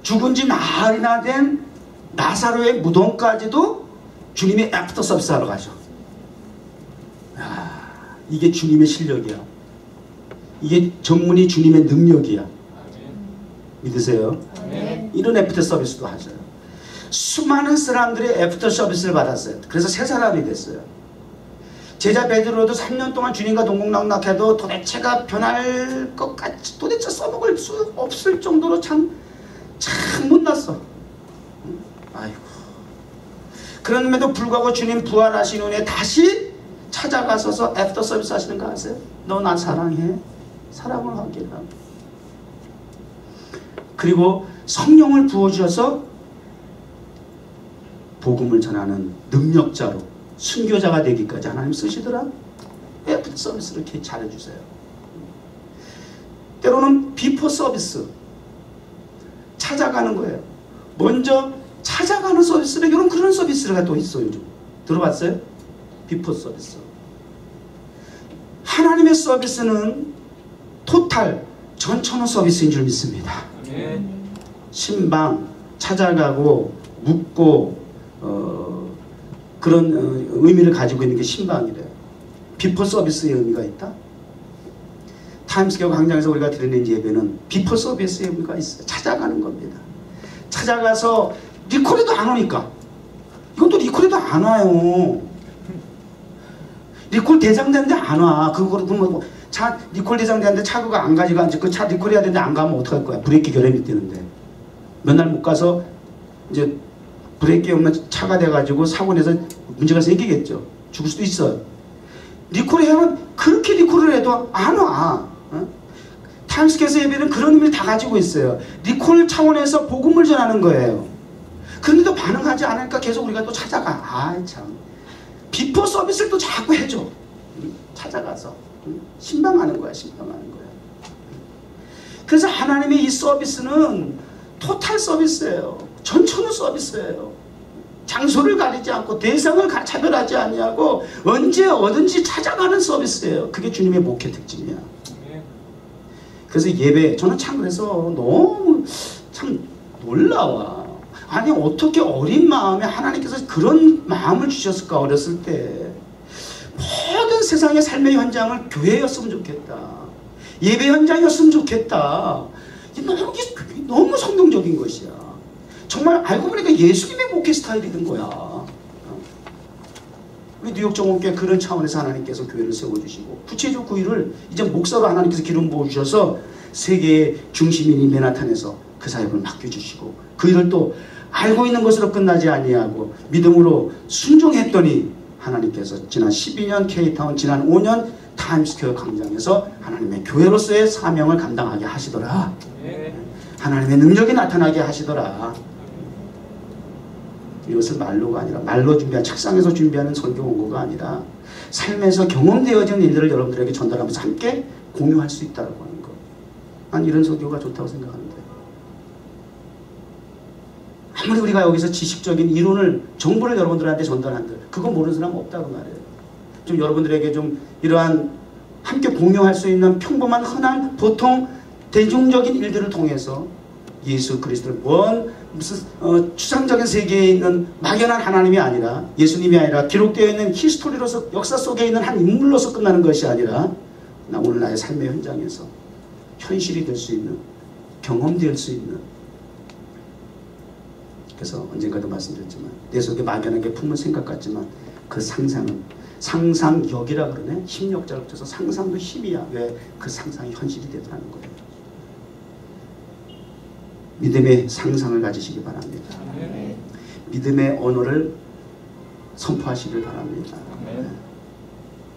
죽은 지 나흘이나 된 나사로의 무덤까지도 주님이 애프터 서비스 하러 가죠. 이게 주님의 실력이야. 이게 전문이 주님의 능력이야. 믿으세요? 이런 애프터 서비스도 하죠. 수많은 사람들이 애프터 서비스를 받았어요. 그래서 새 사람이 됐어요. 제자 베드로도 3년 동안 주님과 동공낙락해도 도대체가 변할 것 같이, 도대체 써먹을 수 없을 정도로 참 못났어. 아이고. 그럼에도 불구하고 주님 부활하신 후에 다시 찾아가서서 애프터 서비스 하시는 거 아세요? 너 나 사랑해? 사랑을 하게 하고. 그리고 성령을 부어주셔서 복음을 전하는 능력자로, 순교자가 되기까지 하나님 쓰시더라. 애프터 서비스를 이렇게 잘해주세요. 때로는 비포 서비스, 찾아가는 거예요. 먼저 찾아가는 서비스를, 이런 그런 서비스가 또 있어요. 요즘 들어봤어요? 비포 서비스. 하나님의 서비스는 토탈 전천후 서비스인 줄 믿습니다. 신방, 찾아가고 묻고 그런 의미를 가지고 있는 게 신방이래요. 비포 서비스의 의미가 있다. 타임스퀘어 광장에서 우리가 드리는 예배는 비포 서비스의 의미가 있어요. 찾아가는 겁니다. 찾아가서 리콜에도 안 오니까, 이것도 리콜에도 안 와요. 리콜 대상자인데 안 와. 그러면 차 리콜 대상자인데 차가 안 가지고 그 차 리콜해야 되는데 안 가면 어떡할 거야? 브레이크 결함이 뜨는데 몇 날 못 가서 이제 브레이크 없는 차가 돼가지고 사고 내서 문제가 생기겠죠. 죽을 수도 있어요. 리콜을 하면, 그렇게 리콜을 해도 안 와. 타임스퀘어 예배는 그런 의미를 다 가지고 있어요. 리콜 차원에서 복음을 전하는 거예요. 그런데도 반응하지 않으니까 계속 우리가 또 찾아가. 아이 참. 비포 서비스를 또 자꾸 해줘. 찾아가서 신방하는 거야. 신방하는 거야. 그래서 하나님의 이 서비스는 토탈 서비스예요. 전천후 서비스예요. 장소를 가리지 않고 대상을 차별하지 아니하고 언제 어딘지 찾아가는 서비스예요. 그게 주님의 목회 특징이야. 그래서 예배, 저는 참 그래서 너무 참 놀라워. 아니 어떻게 어린 마음에 하나님께서 그런 마음을 주셨을까. 어렸을 때 모든 세상의 삶의 현장을 교회였으면 좋겠다, 예배 현장이었으면 좋겠다. 너무 성경적인 것이야. 정말 알고 보니까 예수님의 목회 스타일이 된 거야. 우리 뉴욕 정원교회 그런 차원에서 하나님께서 교회를 세워주시고 구체적 그 일을 이제 목사로 하나님께서 기름 부어주셔서 세계의 중심인 맨하탄에서 그 사역을 맡겨주시고 그 일을 또 알고 있는 것으로 끝나지 아니하고 믿음으로 순종했더니 하나님께서 지난 12년 K타운, 지난 5년 타임스퀘어 광장에서 하나님의 교회로서의 사명을 감당하게 하시더라. 하나님의 능력이 나타나게 하시더라. 이것을 말로가 아니라 말로 준비한 책상에서 준비하는 선교 원고가 아니라 삶에서 경험되어진 일들을 여러분들에게 전달하면서 함께 공유할 수 있다고 하는 것. 난 이런 선교가 좋다고 생각하는데 아무리 우리가 여기서 지식적인 이론을 정보를 여러분들한테 전달한들 그거 모르는 사람 없다고 말해요. 좀 여러분들에게 좀 이러한 함께 공유할 수 있는 평범한 흔한 보통 대중적인 일들을 통해서 예수 그리스도를 무슨 추상적인 세계에 있는 막연한 하나님이 아니라 예수님이 아니라 기록되어 있는 히스토리로서 역사 속에 있는 한 인물로서 끝나는 것이 아니라 나 오늘 나의 삶의 현장에서 현실이 될 수 있는 경험될 수 있는 그래서 언젠가도 말씀드렸지만 내 속에 막연하게 품은 생각 같지만 그 상상은 상상력이라 그러네. 힘력자를 붙여서 상상도 힘이야. 왜? 그 상상이 현실이 되더라는 거예요. 믿음의 상상을 가지시기 바랍니다. 믿음의 언어를 선포하시길 바랍니다.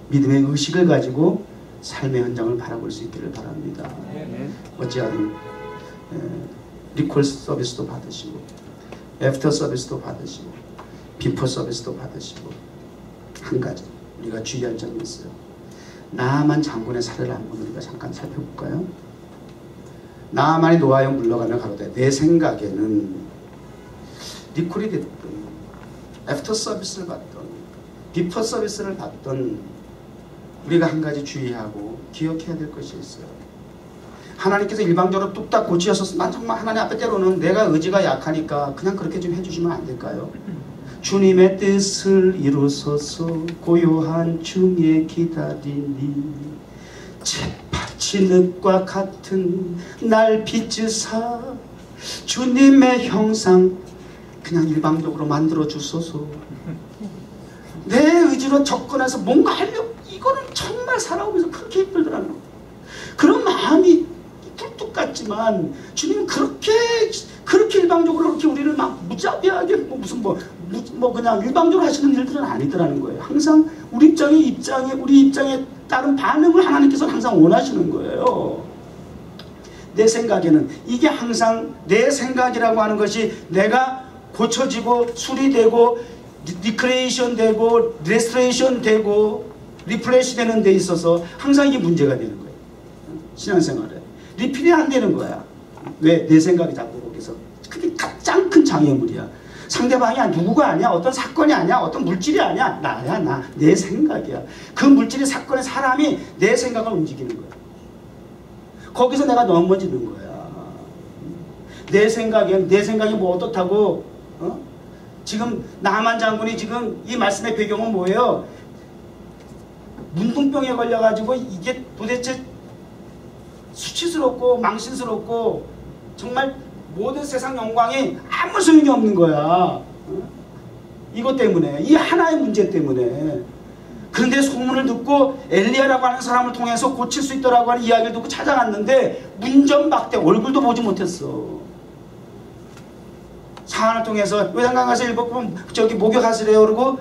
믿음의 의식을 가지고 삶의 현장을 바라볼 수 있기를 바랍니다. 어찌하든 리콜 서비스도 받으시고 애프터 서비스도 받으시고 비포 서비스도 받으시고 한 가지 우리가 주의할 점이 있어요. 나아만 장군의 사례를 한번 우리가 잠깐 살펴볼까요? 나아만이 노아에 물러가며 가로되 내 생각에는 리콜이 됐든 애프터 서비스를 받든 비포 서비스를 받든 우리가 한 가지 주의하고 기억해야 될 것이 있어요. 하나님께서 일방적으로 뚝딱 고치셔서 난 정말 하나님 앞에 때로는 내가 의지가 약하니까 그냥 그렇게 좀 해주시면 안 될까요? 주님의 뜻을 이루소서 고요한 중에 기다리니 재파치 늪과 같은 날 빚으사 주님의 형상 그냥 일방적으로 만들어 주소서. 내 의지로 접근해서 뭔가 하려고 이거는 정말 살아오면서 그렇게 힘들더라는 거예요. 그런 마음이 뚝뚝 같지만 주님은 그렇게 일방적으로 그렇게 우리를 막 무자비하게 뭐 그냥 일방적으로 하시는 일들은 아니더라는 거예요. 항상 우리 입장에 따른 반응을 하나님께서는 항상 원하시는 거예요. 내 생각에는 이게 항상 내 생각이라고 하는 것이 내가 고쳐지고 수리되고 리크레이션 되고 레스토레이션 되고 리플레시 되는 데 있어서 항상 이게 문제가 되는 거예요. 신앙생활에 리필이 안 되는 거야. 왜? 내 생각이 자꾸 거기서 그게 가장 큰 장애물이야. 상대방이 누구가 아니야. 어떤 사건이 아니야. 어떤 물질이 아니야. 나야 나. 내 생각이야. 그 물질이 사건의 사람이 내 생각을 움직이는 거야. 거기서 내가 넘어지는 거야. 내 생각이 뭐 어떻다고 지금 나만 장군이 지금 이 말씀의 배경은 뭐예요? 문둥병에 걸려가지고 이게 도대체 수치스럽고 망신스럽고 정말 모든 세상 영광이 아무 소용이 없는 거야. 이것 때문에 이 하나의 문제 때문에. 그런데 소문을 듣고 엘리야라고 하는 사람을 통해서 고칠 수 있더라고 하는 이야기를 듣고 찾아갔는데 문전박대 얼굴도 보지 못했어. 상황을 통해서 외양간 가서 저기 목욕하시래요 그러고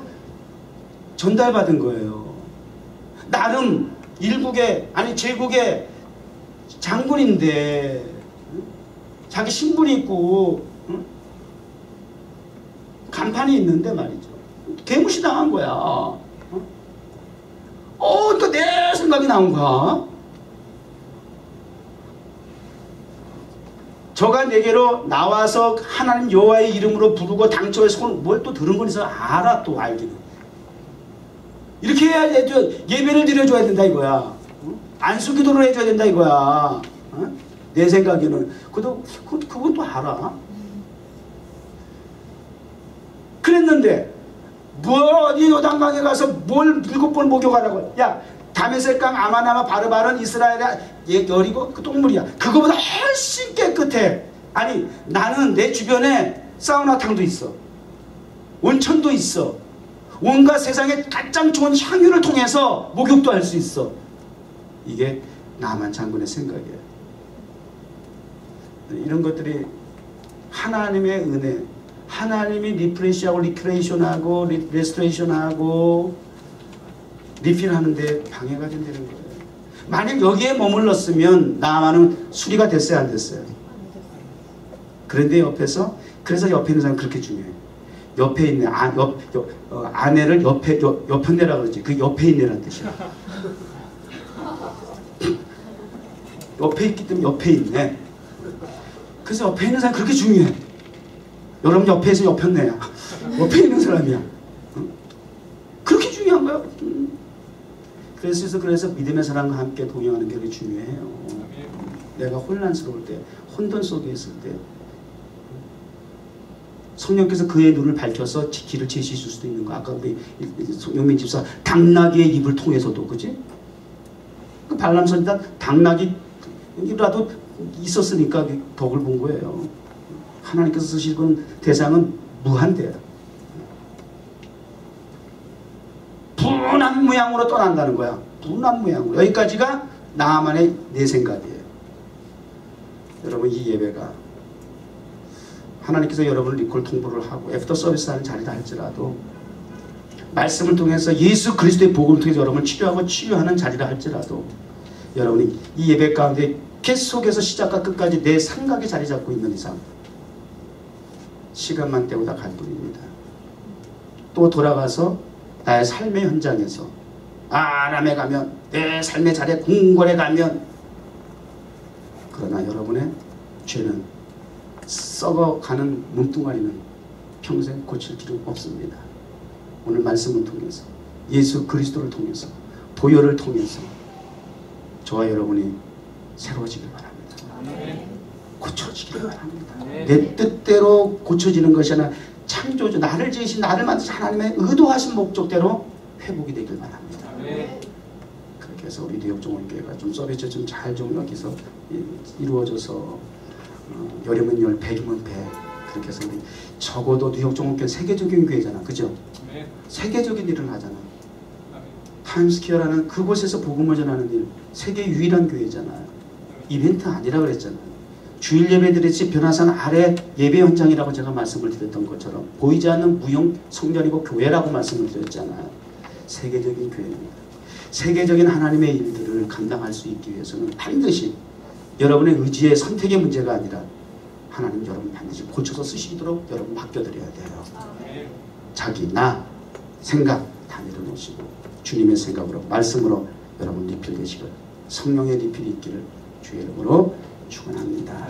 전달받은 거예요. 나름 제국의 장군인데 자기 신분이 있고 간판이 있는데 말이죠. 개무시당한 거야. 그러니까 내 생각이 나온 거야. 저가 내게로 나와서 하나님 여호와의 이름으로 부르고 당초에 뭘 또 들은 건 있어. 알아. 또 알기는 이렇게 해야 예배를 드려줘야 된다 이거야. 안수기도를 해줘야 된다 이거야. 내 생각에는 그건 또 알아. 그랬는데 어디 요단강에 가서 뭘 7번 목욕하라고. 야 다메섹강 아마나마 바르바른 이스라엘의 여리고 그 똥물이야. 그거보다 훨씬 깨끗해. 아니 나는 내 주변에 사우나탕도 있어. 온천도 있어. 온갖 세상의 가장 좋은 향유를 통해서 목욕도 할 수 있어. 이게 나만 장군의 생각이에요. 이런 것들이 하나님의 은혜, 하나님이 리프레시하고 리크레이션하고 레스토레이션하고 리필하는데 방해가 된다는 거예요. 만약 여기에 머물렀으면 나만은 수리가 됐어요, 안 됐어요? 그런데 그래서 옆에 있는 사람은 그렇게 중요해요. 옆에 있는 아내를 옆편내라고 그러지. 그 옆에 있네라는 뜻이야. 옆에 있기 때문에 옆에 있네. 그래서 옆에 있는 사람이 그렇게 중요해. 여러분 옆에 있으면 옆편내야. 옆에 있는 사람이야. 그렇게 중요한 거야. 그래서 믿음의 사람과 함께 동행하는 게 그렇게 중요해요. 내가 혼란스러울 때, 혼돈 속에 있을 때 성령께서 그의 눈을 밝혀서 길을 제시해 줄 수도 있는 거. 아까 우리 용민 집사 당나귀의 입을 통해서도, 그지? 그 발람 선지자 당나귀라도 있었으니까 덕을 본 거예요. 하나님께서 쓰시는 대상은 무한대야. 분한 모양으로 떠난다는 거야. 분한 모양으로. 여기까지가 나만의 내 생각이에요. 여러분, 이 예배가 하나님께서 여러분을 리콜 통보를 하고 애프터 서비스 하는 자리다 할지라도, 말씀을 통해서 예수 그리스도의 복음을 통해서 여러분을 치료하고 치유하는 자리라 할지라도, 여러분이 이 예배 가운데 계속해서 시작과 끝까지 내 생각에 자리 잡고 있는 이상 시간만 때우다 갈 뿐입니다. 또 돌아가서 나의 삶의 현장에서 아람에 가면, 내 삶의 자리에 궁궐에 가면, 그러나 여러분의 죄는 썩어가는 몸뚱아리는 평생 고칠 길은 없습니다. 오늘 말씀을 통해서, 예수 그리스도를 통해서, 보혈을 통해서 저와 여러분이 새로워지길 바랍니다. 고쳐지길 바랍니다. 내 뜻대로 고쳐지는 것이 아니라 창조주, 나를 지으신, 나를 만드신 하나님의 의도하신 목적대로 회복이 되길 바랍니다. 그렇게 해서 우리 뉴욕종원교회가 좀 서비스 좀 잘 좀 여기서 이루어져서 열이면 열, 백이면 백, 그렇게 해서 우리 적어도 뉴욕종원교회 세계적인 교회잖아, 그죠? 세계적인 일을 하잖아. 타임스퀘어라는 그곳에서 복음을 전하는 일, 세계 유일한 교회잖아요. 이벤트 아니라 그랬잖아요. 주일 예배드리듯이 변화산 아래 예배 현장이라고 제가 말씀을 드렸던 것처럼 보이지 않는 무용 성전이고 교회라고 말씀을 드렸잖아요. 세계적인 교회입니다. 세계적인 하나님의 일들을 감당할 수 있기 위해서는 반드시 여러분의 의지의 선택의 문제가 아니라 하나님 여러분 반드시 고쳐서 쓰시도록 여러분 맡겨드려야 돼요. 자기, 나, 생각 다 내려놓으시고 주님의 생각으로, 말씀으로 여러분 리필되시길, 성령의 리필이 있기를 주의 이름으로 축원합니다.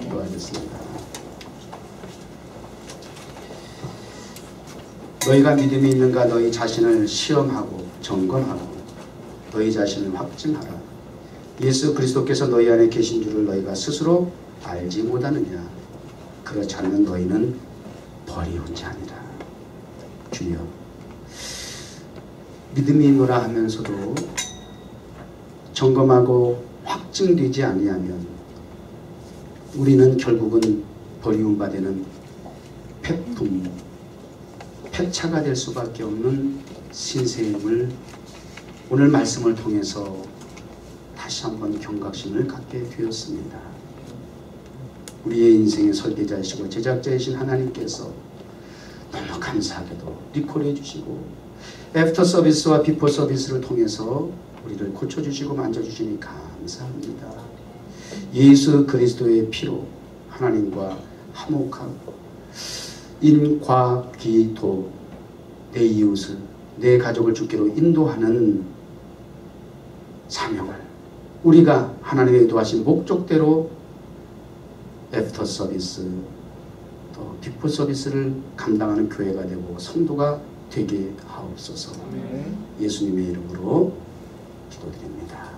기도하겠습니다. 너희가 믿음이 있는가 너희 자신을 시험하고 점검하고 너희 자신을 확증하라. 예수 그리스도께서 너희 안에 계신 줄을 너희가 스스로 알지 못하느냐. 그렇지 않는 너희는 버리운 자니라. 주여, 믿음이 있노라 하면서도 점검하고 확증되지 아니하면 우리는 결국은 버리운 바 되는 폐품, 폐차가 될 수밖에 없는 신세임을 오늘 말씀을 통해서 다시 한번 경각심을 갖게 되었습니다. 우리의 인생의 설계자이시고 제작자이신 하나님께서 너무 감사하게도 리콜해 주시고 애프터 서비스와 비포 서비스를 통해서 우리를 고쳐주시고 만져주시니 감사합니다. 예수 그리스도의 피로 하나님과 화목하고 인과 기도, 내 이웃을, 내 가족을 주께로 인도하는 사명을 우리가 하나님의 의도하신 목적대로 애프터 서비스 또 비포 서비스를 감당하는 교회가 되고 성도가 되게 하옵소서. 예수님의 이름으로 기도드립니다.